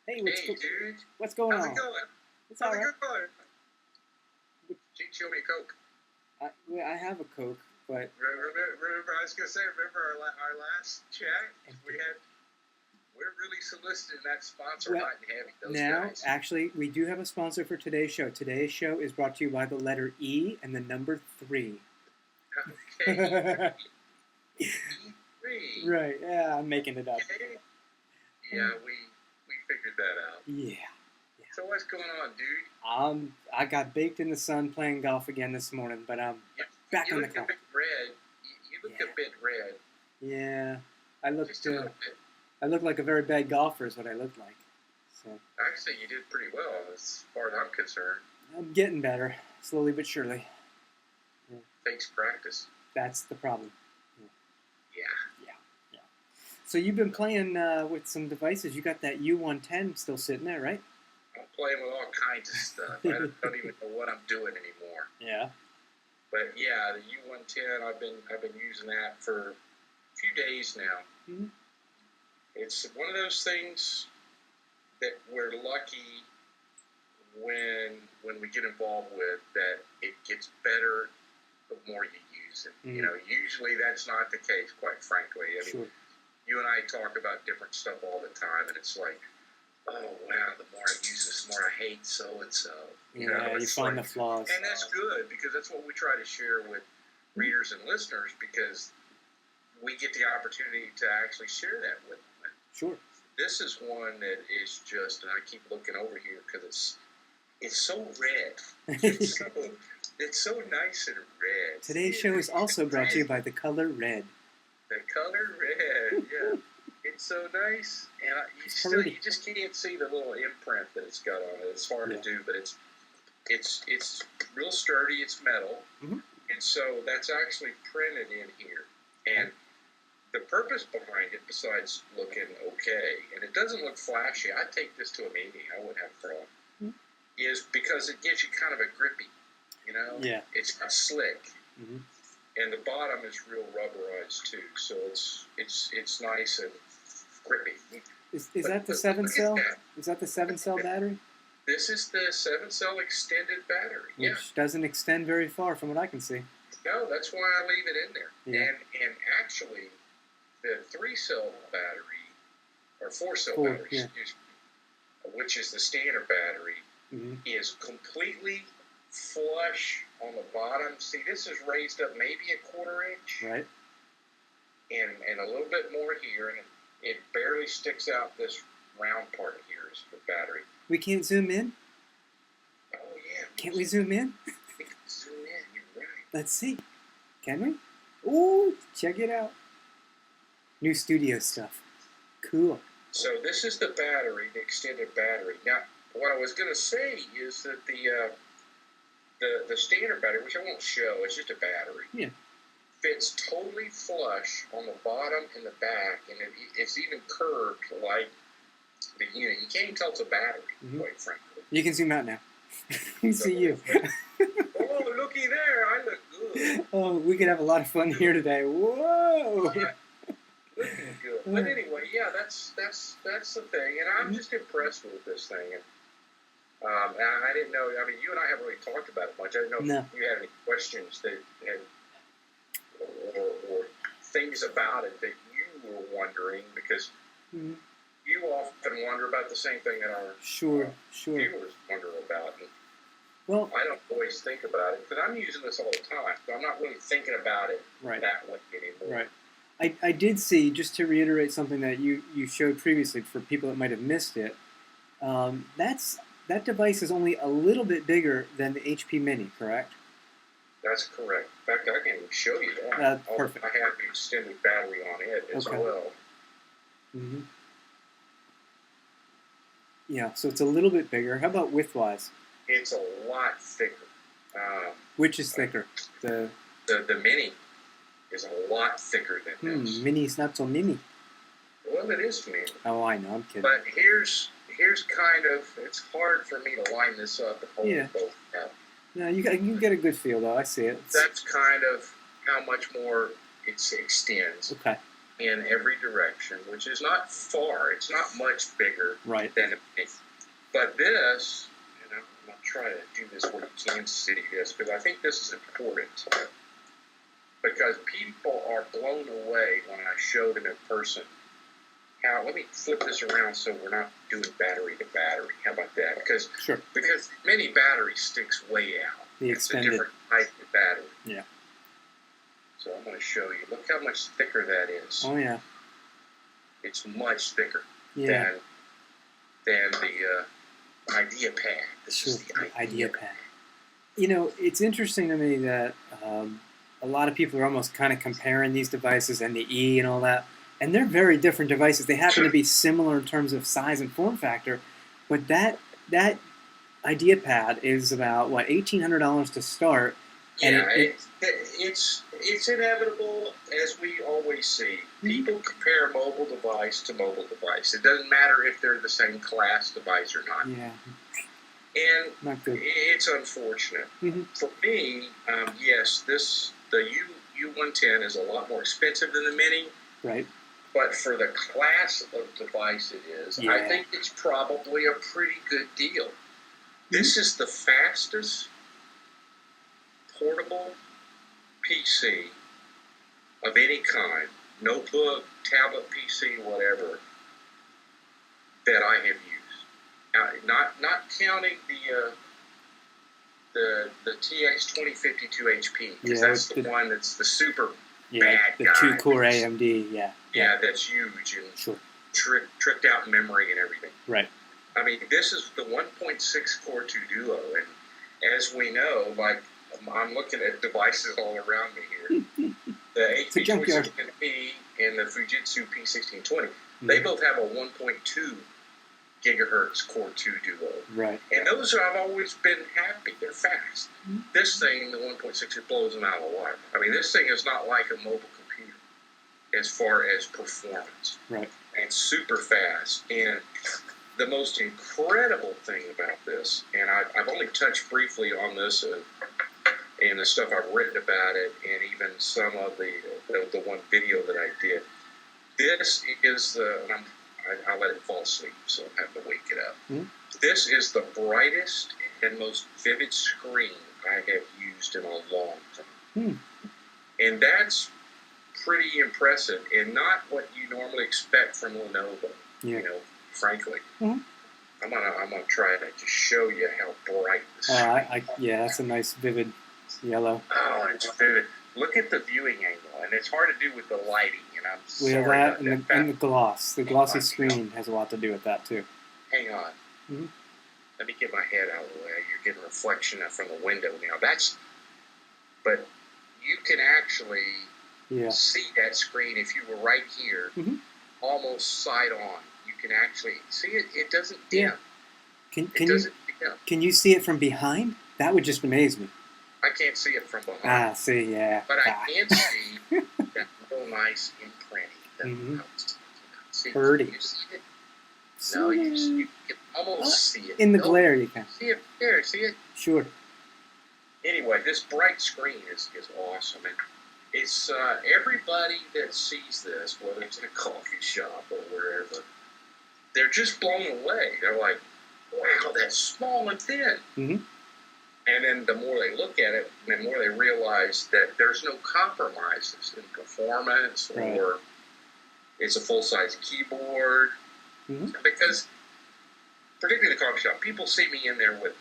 Hey, Hey, dude. what's going How's on? it going? It's all How's it right. going? Show me a Coke. I have a Coke, but Remember, I was going to say, remember our last chat? We're really soliciting that sponsor well, hot and heavy, those now guys. actually we do have a sponsor for today's show. Today's show is brought to you by the letter E and the number 3. Okay, E3. Right? Yeah, I'm making it up. Okay. Yeah, we figured that out. Yeah. So what's going on, dude? I got baked in the sun playing golf again this morning, but I'm back on the You clock. look a bit red. You look a bit red. Yeah, I looked. Just a little bit. I looked like a very bad golfer, is what I looked like. So Actually, you did pretty well, as far as I'm concerned. I'm getting better, slowly but surely. Takes practice. That's the problem. Yeah. So you've been playing with some devices. You got that U110 still sitting there, right? I'm playing with all kinds of stuff. I don't even know what I'm doing anymore. Yeah. But yeah, the U110, I've been using that for a few days now. Mm-hmm. It's one of those things that we're lucky when we get involved with, that it gets better the more you use it. Mm-hmm. You know, usually that's not the case, quite frankly. I mean, Sure. you and I talk about different stuff all the time, and it's like, oh wow, the more I use this, the more I hate so and so. Yeah, you find the flaws. And that's good, because that's what we try to share with readers and listeners, because we get the opportunity to actually share that with them. Sure. This is one that is just, and I keep looking over here because it's so red. It's so nice and red. Today's show is also brought to you by the color red. The color red, yeah. It's so nice, and you just can't see the little imprint that it's got on it. It's hard to do, but it's real sturdy. It's metal, mm-hmm. And so that's actually printed in here. And the purpose behind it, besides looking okay, and it doesn't look flashy. I'd take this to a meeting. I wouldn't have a problem. Mm-hmm. Is because it gives you kind of a grippy, Yeah. It's not slick. Mm-hmm. And the bottom is real rubberized too, so it's nice and grippy. Is that the 7-cell? Is that the 7-cell battery? This is the 7-cell extended battery. Which doesn't extend very far from what I can see. No, that's why I leave it in there. Yeah. And actually, the 3-cell battery, or 4-cell battery, excuse me, which is the standard battery, mm-hmm. is completely flush on the bottom. See, this is raised up maybe a 1/4 inch. Right. And a little bit more here, and it barely sticks out. This round part here is the battery. We can't zoom in? Oh, yeah. Can't we zoom in? We can zoom in, you're right. Let's see. Can we? Ooh, check it out. New studio stuff. Cool. So this is the battery, the extended battery. Now, what I was going to say is that the standard battery, which I won't show, it's just a battery, fits totally flush on the bottom and the back, and it's even curved like the unit. You can't even tell it's a battery, mm-hmm. quite frankly. You can zoom out now. You see you. Oh, looky there! I look good. Oh, we could have a lot of fun here today. Whoa! Yeah. Looking good. But anyway, yeah, that's the thing, and I'm just impressed with this thing. And I didn't know. I mean, you and I haven't really talked about it much. I didn't know if you had any questions that had, or things about it that you were wondering, because mm-hmm. you often wonder about the same thing that our viewers wonder about. And well, I don't always think about it, because I'm using this all the time, so I'm not really thinking about it that way anymore. Right. I did see, just to reiterate something that you showed previously for people that might have missed it, that device is only a little bit bigger than the HP Mini, correct? That's correct. In fact, I can even show you that. Perfect. I have the extended battery on it as well. Mm-hmm. Yeah, so it's a little bit bigger. How about width-wise? It's a lot thicker. Which is thicker? The Mini is a lot thicker than this. Mini's not so mini. Well, it is mini. Oh, I know. I'm kidding. But here's kind of, it's hard for me to line this up and hold them both up. Yeah, you get a good feel, though. I see it. That's kind of how much more it extends. Okay. in every direction, which is not far. It's not much bigger than a mini. But this, and I'm going to try to do this where you can see this, because I think this is important. Because people are blown away when I show them in person. Let me flip this around so we're not doing battery to battery. How about that? Because mini battery sticks way out. It's a different type of battery. Yeah. So I'm going to show you. Look how much thicker that is. Oh, yeah. It's much thicker than the IdeaPad. This is the IdeaPad. You know, it's interesting to me that a lot of people are almost kind of comparing these devices and the E and all that. And they're very different devices. They happen to be similar in terms of size and form factor. But that IdeaPad is about, what, $1,800 to start. Yeah, it's inevitable, as we always see. People compare mobile device to mobile device. It doesn't matter if they're the same class device or not. Yeah. And it's unfortunate. For me, yes, the U110 is a lot more expensive than the Mini. Right. But for the class of device it is, I think it's probably a pretty good deal. This is the fastest portable PC of any kind, notebook, tablet PC, whatever, that I have used. Now, not counting the TX 2052 HP, because that's the one that's the super bad the guy. 2-core AMD, Yeah, that's huge and tricked out memory and everything. Right. I mean, this is the 1.6 Core 2 Duo, and as we know, like, I'm looking at devices all around me here. The HP 2610P and the Fujitsu P1620, they both have a 1.2 gigahertz Core 2 Duo. Right. And those I've always been happy. They're fast. This thing, the 1.6, it blows them out of the water. I mean, this thing is not like a mobile computer as far as performance. Right. It's super fast. And the most incredible thing about this, and I've only touched briefly on this and the stuff I've written about it, and even some of the one video that I did. This is I'll let it fall asleep, so I have to wake it up. This is the brightest and most vivid screen I have used in a long time. And that's pretty impressive, and not what you normally expect from Lenovo, you know, frankly. I'm gonna try to just show you how bright this is. Yeah, that's a nice vivid yellow. Oh, it's vivid. Look at the viewing angle, and it's hard to do with the lighting, and I'm sorry about that. And the gloss. The glossy screen has a lot to do with that, too. Hang on. Let me get my head out of the way. You're getting reflection from the window now. But you can actually see that screen if you were right here, almost side on. You can actually see it. It doesn't dim. Can you see it from behind? That would just amaze me. I can't see it from behind. But I can see that real nice imprinting. Pretty. You see it? No, you can almost see it. In the glare, you can. See it there. See it? Sure. Anyway, this bright screen is awesome. And it's everybody that sees this, whether it's in a coffee shop or wherever, they're just blown away. They're like, wow, that's small and thin. And then the more they look at it, the more they realize that there's no compromises in performance or it's a full-size keyboard. Because, particularly the coffee shop, people see me in there with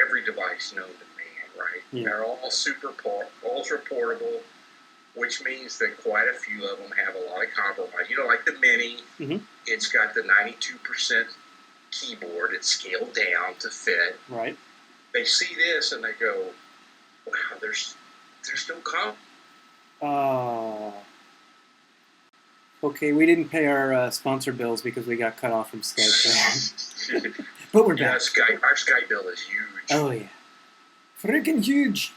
every device known to man, right? They're all ultra portable, which means that quite a few of them have a lot of compromise. You know, like the Mini, it's got the 92% keyboard. It's scaled down to fit. Right. They see this and they go, wow, there's no compromise. Oh. Okay, we didn't pay our sponsor bills because we got cut off from Skype. But we're back. Our Skype bill is huge. Oh, yeah. Freaking huge.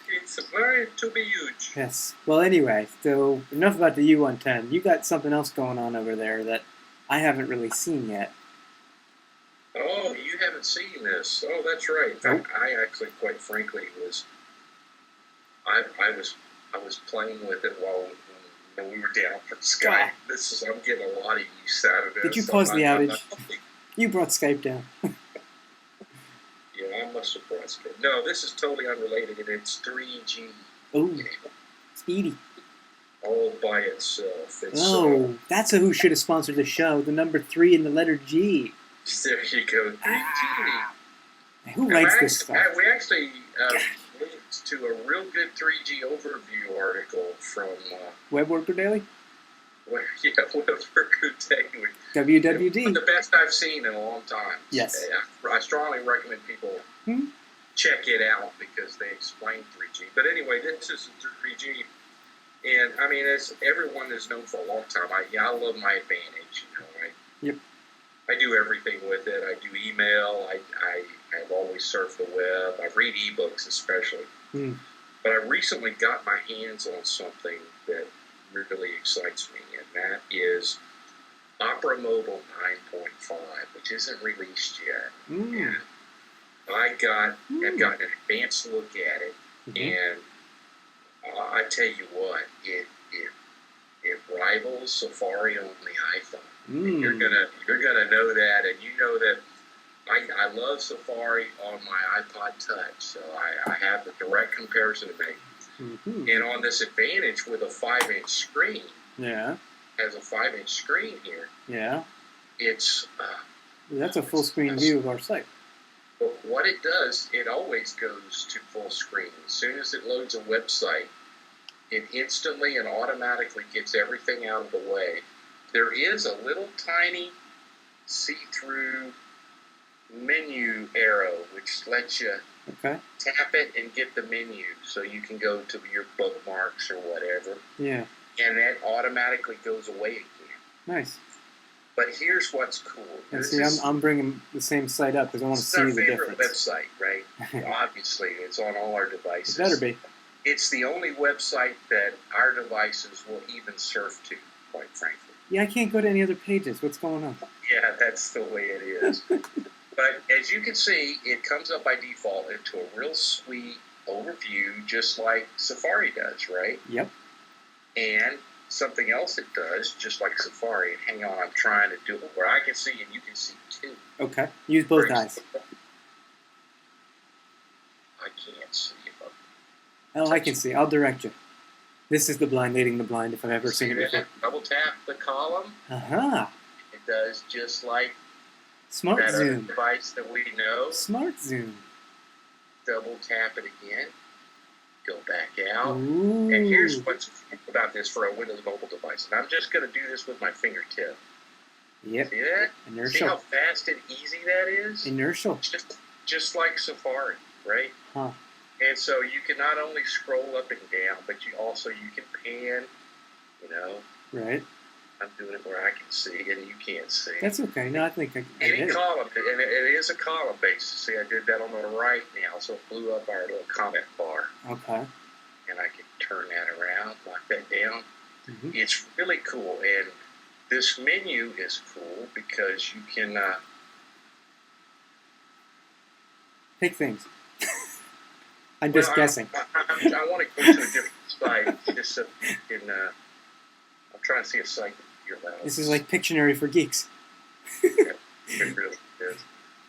It's very to be huge. Yes. Well, anyway, so enough about the U110. You got something else going on over there that I haven't really seen yet. Oh, you haven't seen this. Oh, that's right. In fact, I actually, quite frankly, I was playing with it while And we were down for Skype. I'm getting a lot of use out of this. Did you pause the outage? You brought Skype down. Yeah, I must have brought Skype. No, this is totally unrelated, and it's 3G. Oh, speedy. All by itself. That's who should have sponsored the show. The number 3 in the letter G. There you go. 3G. Who writes this stuff? We actually linked to a real good 3G overview article from Web Worker Daily? Web Worker Daily. WWD. One of the best I've seen in a long time. Yes. I strongly recommend people check it out because they explain 3G. But anyway, this is 3G. And, I mean, as everyone has known for a long time, I love my Advantage. Yep. I do everything with it. I do email. I've always surfed the web. I read ebooks especially. But I recently got my hands on something that really excites me, and that is Opera Mobile 9.5, which isn't released yet. And I've gotten an advanced look at it, and I tell you what, it rivals Safari on the iPhone. You're gonna know that, and you know that I love Safari on my iPod Touch, so I have the direct comparison to make. And on this Advantage with a 5-inch screen, has a 5-inch screen here. Yeah, it's that's a full screen view of our site. But what it does, it always goes to full screen. As soon as it loads a website, it instantly and automatically gets everything out of the way. There is a little tiny see-through menu arrow which lets you tap it and get the menu so you can go to your bookmarks or whatever. Yeah. And that automatically goes away again. Nice. But here's what's cool. And see, I'm bringing the same site up because I want to see the difference. It's our favorite website, right? Obviously, it's on all our devices. It better be. It's the only website that our devices will even surf to, quite frankly. Yeah, I can't go to any other pages. What's going on? Yeah, that's the way it is. But as you can see, it comes up by default into a real sweet overview, just like Safari does, right? Yep. And something else it does, just like Safari, and hang on, I'm trying to do it where I can see and you can see too. Okay. Use both eyes. I can't see it. Oh, I can see. I'll direct you. This is the blind leading the blind, if I've ever seen it before. Double tap the column. It does just like Smart Zoom. Other device that we know. Smart Zoom. Double tap it again. Go back out. Ooh. And here's what's about this for a Windows mobile device. And I'm just going to do this with my fingertip. Yep. See that? Inertial. See how fast and easy that is? Inertial. Just like Safari, right? Huh. And so you can not only scroll up and down, but you can pan, Right. I'm doing it where I can see and you can't see. That's okay. No, I think I Any column, and it is a column base. See, I did that on the right now, so it blew up our little comment bar. Okay. And I can turn that around, lock that down. It's really cool, and this menu is cool because you can pick things. I'm just guessing. I want to go to a different site just so you can. I'm trying to see a site that you're allowed. This is like Pictionary for geeks. Yeah, it really is.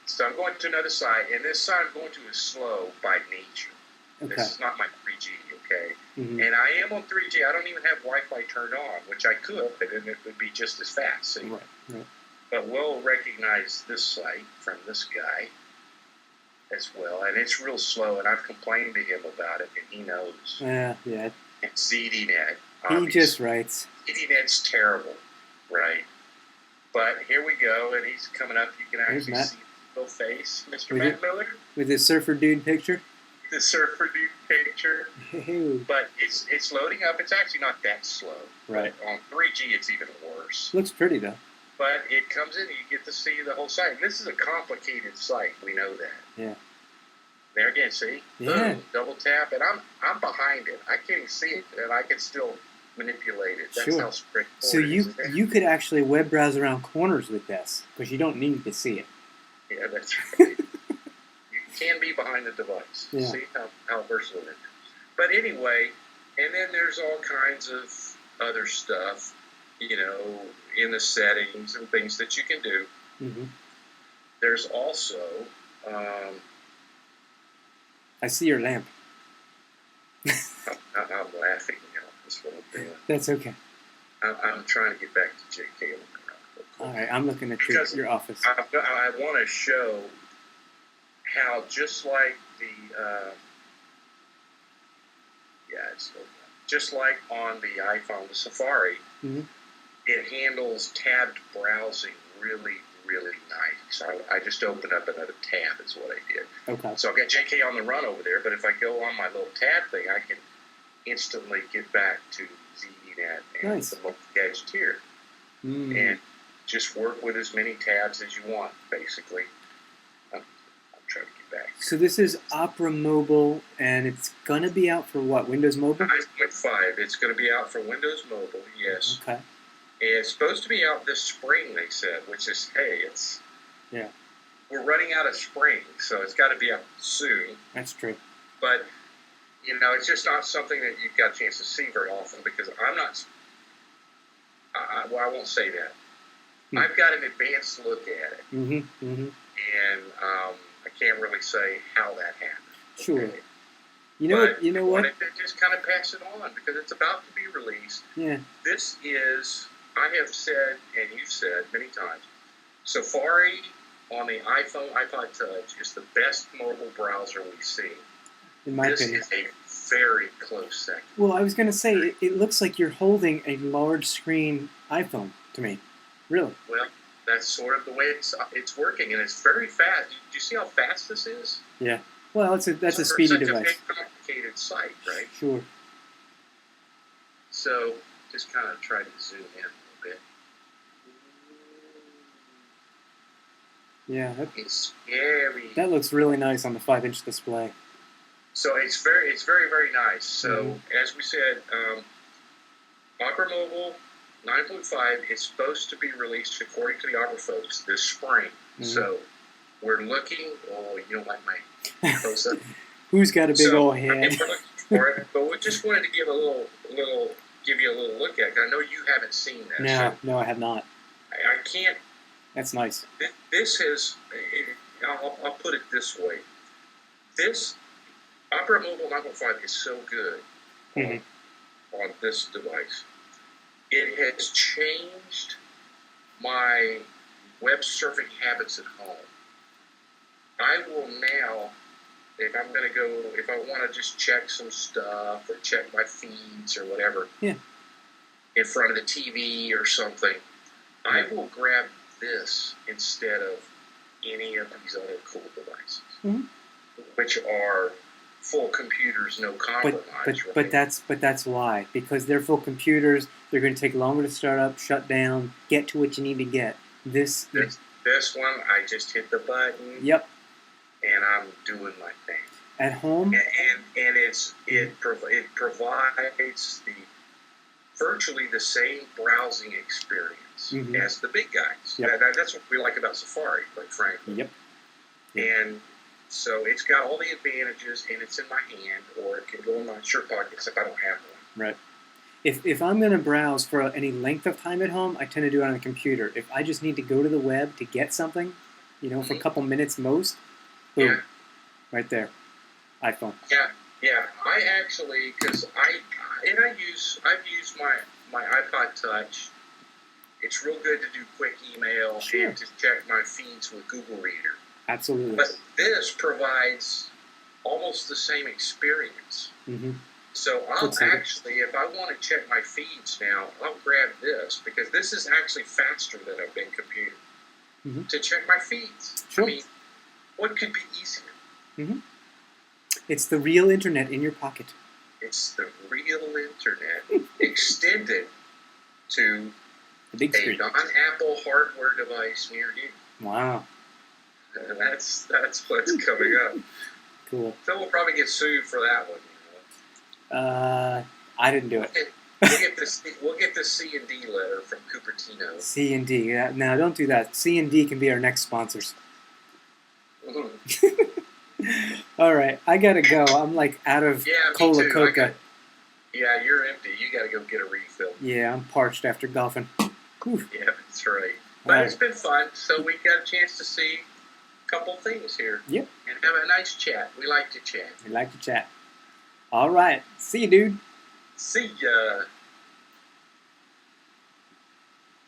So I'm going to another site, and this site I'm going to is slow by nature. Okay. This is not my 3G, okay? And I am on 3G. I don't even have Wi-Fi turned on, which I could, but then it would be just as fast. See? Right. But we'll recognize this site from this guy as well, and it's real slow, and I've complained to him about it, and he knows. Yeah. And ZDNet. He just writes. ZDNet's terrible, right? But here we go, and he's coming up. You can actually see his little face, Mr. Matt Miller. With his surfer dude picture? The surfer dude picture. But it's loading up. It's actually not that slow. Right. But on 3G, it's even worse. Looks pretty, though. But it comes in, and you get to see the whole site. And this is a complicated site. We know that. Yeah. There again, see? Yeah. Boom, double tap, and I'm behind it. I can't see it, and I can still manipulate it. That's how straightforward so you could actually web browse around corners with this, because you don't need to see it. Yeah, that's right. You can be behind the device. Yeah. See how versatile it is. But anyway, and then there's all kinds of other stuff, in the settings and things that you can do. Mm-hmm. There's also... I see your lamp. I'm laughing now. That's what I'm doing. That's okay. I'm trying to get back to JK. All right, I'm looking at your office. I want to show how just like just like on the iPhone, the Safari, mm-hmm. it handles tabbed browsing really, really nice. I just opened up another tab is what I did. Okay. So I've got JK on the run over there, but if I go on my little tab thing, I can instantly get back to ZDNet and nice. the multi-edged tier. And just work with as many tabs as you want, basically. I'm trying to get back. So this is Opera Mobile, and it's going to be out for what? Windows Mobile? 9.5. It's going to be out for Windows Mobile, yes. Okay. It's supposed to be out this spring, they said, which is, yeah. We're running out of spring, so it's got to be out soon. That's true. But, it's just not something that you've got a chance to see very often because I'm not... I won't say that. I've got an advanced look at it. Mm-hmm. Mm-hmm. And I can't really say how that happened. Sure. Okay? You know what? I wanted to just kind of pass it on because it's about to be released. Yeah. This is, I have said, and you've said many times, Safari on the iPhone, iPod Touch is the best mobile browser we've seen. In my opinion. This is a very close second. Well, I was going to say, it looks like you're holding a large screen iPhone to me. Really? Well, that's sort of the way it's working, and it's very fast. Did you see how fast this is? Yeah. Well, that's a speedy device. It's a complicated site, right? Sure. So, just kind of try to zoom in a little bit. Yeah. It's scary. That looks really nice on the 5-inch display. So it's very, very nice. So as we said, Opera Mobile 9.5 is supposed to be released, according to the Opera folks, this spring. So we're looking. Oh, you don't like my close up. Who's got a big old head? But we just wanted to give give you a little look at it. I know you haven't seen that. No, I have not. I can't. That's nice. This is. I'll put it this way. This Opera Mobile 9.5 is so good on this device. It has changed my web surfing habits at home. I will now, if I want to just check some stuff or check my feeds or whatever in front of the TV or something, I will grab this instead of any of these other cool devices, which are full computers, no compromise. But that's why, because they're full computers. They're going to take longer to start up, shut down, get to what you need to get. This one, I just hit the button. Yep. And I'm doing my thing at home. And it provides virtually the same browsing experience as the big guys. Yep. That's what we like about Safari, quite frankly. Yep. And so it's got all the advantages, and it's in my hand, or it can go in my shirt pockets if I don't have one. Right. If I'm going to browse for any length of time at home, I tend to do it on the computer. If I just need to go to the web to get something, for a couple minutes most, boom, right there, iPhone. Yeah. I actually, because I've used my iPod Touch. It's real good to do quick email and to check my feeds with Google Reader. Absolutely. But this provides almost the same experience. So I'll actually, if I want to check my feeds now, I'll grab this because this is actually faster than a big computer to check my feeds. Sure. I mean, what could be easier? It's the real internet in your pocket. It's the real internet extended to the big screen. A non-Apple hardware device near you. Wow. And that's what's coming up. Cool. So we'll probably get sued for that one. I didn't do it. We'll get the C&D letter from Cupertino. C&D. No, don't do that. C&D can be our next sponsors. All right, I gotta go. I'm like out of Cola Coca. Yeah, you're empty. You got to go get a refill. Yeah, I'm parched after golfing. Whew. Yeah, that's right. But it's been fun. So we got a chance to see a couple things here. Yep. And have a nice chat. We like to chat. We like to chat. All right. See you, dude. See ya.